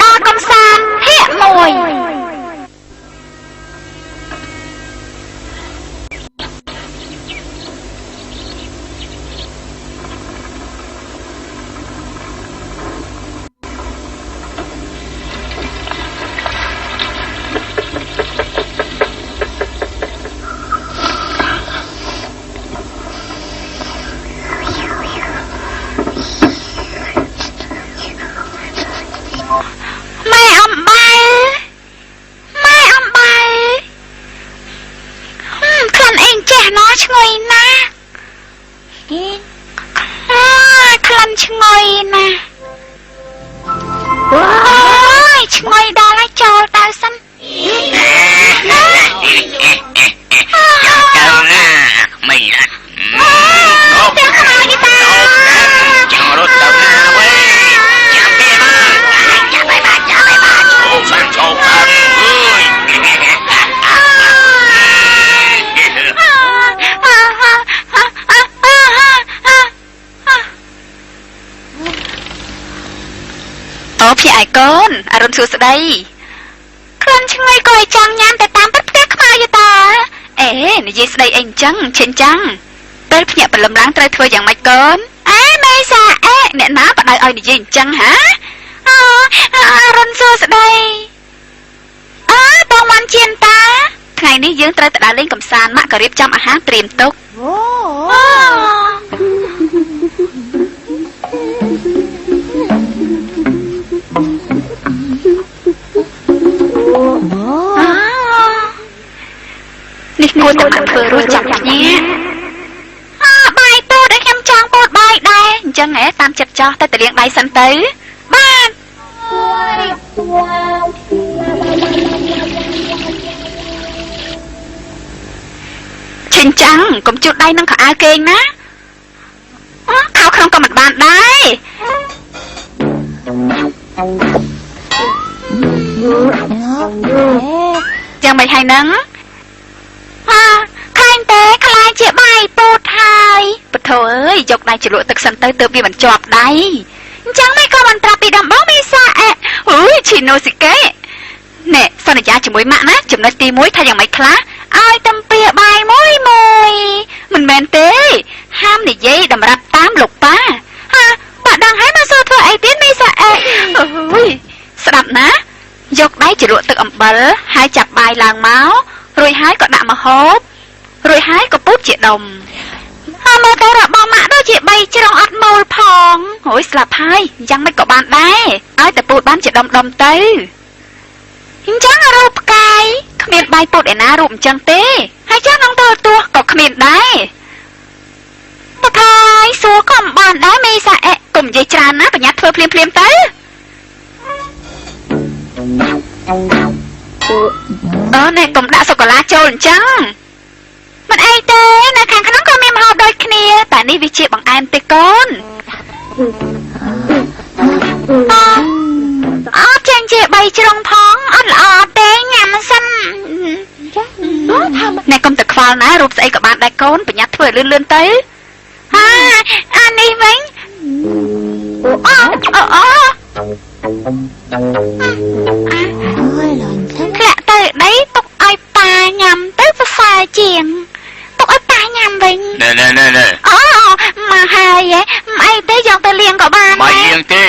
ដើរកំសាន្តភាគមួយឈ្ងុយណាស់ក្លិនឈ្ងុយណាស់អូយឈ្ងុយដល់ហើយចូលទៅសិនចូលណាមិនអត់ទាំងខ្មៅយីតាចង់រត់ទៅណាវិញចាំពីមកចាំបាយចូលបានអើយអូพี่ไอ้កូនអរុនសួស្ដីក្លិនឈ្ងុយក៏ឲ្យចង់ញ៉ាំតែតាមពិតផ្ទះខ្មៅយីតាអេនិយាយស្ដីអីអញ្ចឹងឈិនចាំងពេលភ្ញាក់ព្រលឹមឡើងត្រូវធ្វើយ៉ាងម៉េចកូនមេសាអេអ្នកណាបដៅឲ្យនិយាយអញ្ចឹងហាអរុនសួស្ដីបងមិនជៀនតាថ្ងៃនេះយើងត្រូវទៅដើរលេងកម្សាន្តម៉ាក់ក៏រៀបចំអាហារត្រៀមទុកនេះគួរតែមកធ្វើរួចចាំគ្នាបាយពោតឲ្យខ្ញុំចង់ពោតបាយដែរអញ្ចឹងហ៎តាមចិត្តចោះទៅលាងដៃសិនទៅបាទឈិនចាំងកុំជូតដៃនឹងខោអាវគេងណាខោក្នុងក៏មិនបានដែរយ៉ាងម៉េចហើយនឹងឃើញទេខ្លាចជាបាយពោតហើយពធអើយយកដៃជ្រលក់ទឹកសិនទៅទើបវាមិនជាប់ដៃអញ្ចឹងមិនក៏មិនប្រាប់ពីដំបងមីសាអេអូយឈីណូស៊ីកេណែសន្យាជាមួយម៉ាក់ណាចំណុចទី1ថាយ៉ាងម៉េចខ្លះឲ្យតំពាបាយមួយមិនមែនទេហាមនិយាយតម្រាប់តាមលោកប៉ាប៉ាដឹងហើយមកសួរធ្វើអីទៀតមីសាអេអូយស្ដាប់ណាយកដៃជ្រលក់ទឹកអំបិលហើយចាប់បាយឡើងមករួចហើយក៏ដាក់ម្ហូបរួចហើយក៏ពូតជាដុំមើលទៅរបស់ម៉ាក់ដូចជា3ជ្រុងអត់មូលផងអូយស្លាប់ហើយយ៉ាងម៉េចក៏បានដែរឲ្យតែពូតបានជាដុំទៅអញ្ចឹងរូបផ្កាយគ្មានបាយពូតឯណារូបអញ្ចឹងទេហើយចាស់នឹងទៅទោះក៏គ្មានដែរតថយសួរក៏មិនបានដែរមីសាអេកុំនិយាយច្រើនណាប្រញាប់ធ្វើភ្លាមទៅណែកុំដាក់សូកូឡាចូលអញ្ចឹងមិនអីទេនៅខាងក្នុងក៏មានម្ហូបដូចគ្នាតែនេះវាជាបង្អែមទេកូនចាញ់ជា3ជ្រុងផងអត់ល្អទេញ៉ាំសិនណែកុំតែខ្វល់ណារូបស្អីក៏បានដែរកូនប្រញាប់ធ្វើលឿនទៅអានេះវិញធ្លាក់ទៅដីទុកឲ្យប៉ាញ៉ាំទៅប្រសើរជាងទុកឲ្យប៉ាញ៉ាំវិញណែមកហើយអីទេយកទៅលាងក៏បានមកលាងទេ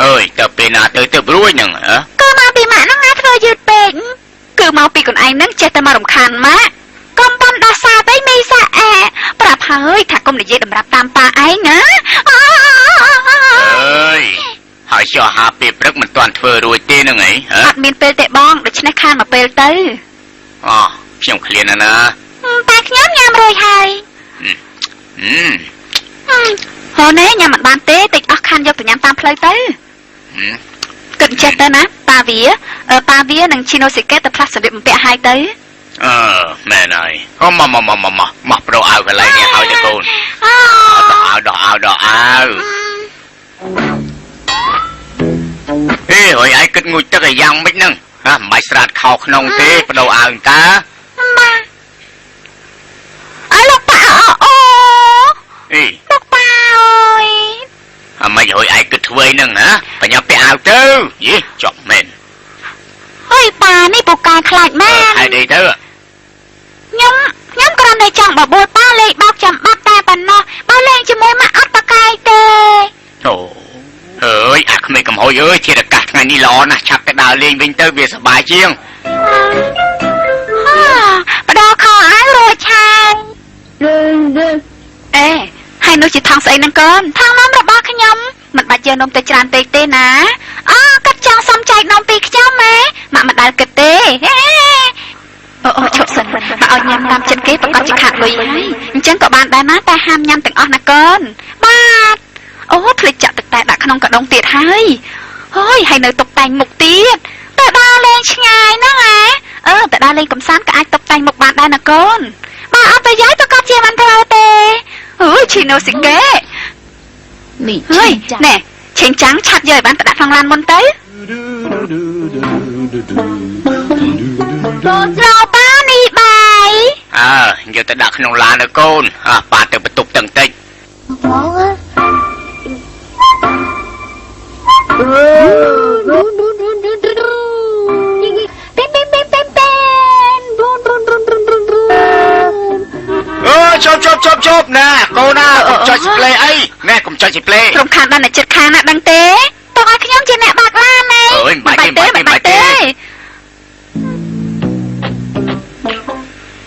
ហើយទៅពេលណាទៅរួចហ្នឹងគឺមកពីម៉ាក់ហ្នឹងណាធ្វើយឺតពេកគឺមកពីខ្លួនឯងហ្នឹងចេះតែមករំខានម៉ាក់កុំបានដោះសារទៅមីសាអែប្រាប់ហើយថាកុំនិយាយតម្រាប់តាមប៉ាឯងណាអើយហើយចុះហាពេលព្រឹកមិនទាន់ធ្វើរួចទេហ្នឹងអីអត់មានពេលទេបងដូច្នេះខានមកពេលទៅខ្ញុំឃ្លានណាតែខ្ញុំញ៉ាំរួចហើយហូនញ៉ាំមិនបានទេតិចអស់ខានយកទៅញ៉ាំតាមផ្លូវទៅគិតចេះទៅណាប៉ាវានឹងឈីណូស៊ីកេតទៅផ្លាស់សម្លៀកបំពាក់ឲ្យទៅមែនហើយមកប្រូអាវកន្លែងនេះឲ្យទៅកូនដោះអាវហេហើយឯងគិតងូចទឹកឲ្យយ៉ាងម៉េចហ្នឹងមិនបាច់ស្រាតខោក្នុងទេបដូរអាវតាលោកប៉ាលោកប៉ាអើយមិនរួយឯងគិតធ្វើហ្នឹងណាបញ្ញាពាក់អាវ าวเต้ยี่จบเมน เฮ้ยป่านี่ปูกายคลาดมาก ให้ดีเต้ ย้ำกระในจังบ่บัวป้าเลยบอกจำบักแต่ปันนอป้าเลงจะมวยมาอัปปะกายเต โอ้เอ้ยไม่กำหอยเอ้ยเทียดกาศไงนี่ร้อนนะชักกระดาวเลียงวิ่งเต้เวียสบายเชียง รอขออ้ายรวยชาย เอ๊ให้นุจิตทางใส่นังก่อน ทางน้ำระบาขยม มันบาดเจ็บนมแต่จานเตะนะ กัดจังสมใจน้องปีขย้ำไหม มันได้กระเตโอ้ชกสันมาเอายำตามจันเก๋ประกอบจิขาดเลยให้จังก็บานได้นะแต่ห้ามยำแต่งออกนะก่อนบาดโอ้ผลิตจับแต่ดักขนมกระดองเตียดให้เฮ้ยให้เนยตกแต่งหมกเตียด แต่ดาเลงชงายนะไง แต่ดาเลงกับซานก็อาจตกแต่งหมกบานได้นะก่อน มาเอาไปย้ายตัวกอบเจียมันเทาเต เฮ้ยชิโนสิเก๋เฮ้ยแน่เชงจังชัดเย่ยบ้านแต่ดักฟังลานบนเต้ รอป้านี่ใบ เดี๋ยวแต่ดักขนมลานะโกนปาเตประตุกตังเต็ก ชอบนะโกน่าผมจอยสิเพลย์ไอ้แม่ผมจอยสิเพลย์ ตรงข้ามด้านไหนจัดคานะดังเต้ ตัวไอ้ขยมจะแหนบากล่าไหม มันไปเต้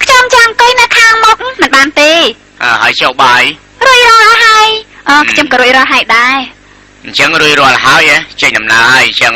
ขยมจังก้อยนะคางมก มันบานเต้ ให้เช่าใบ รอยรอให้ จำกระโดดเราให้ได้ ฉันรวยรอหายใจน้ำนายฉัน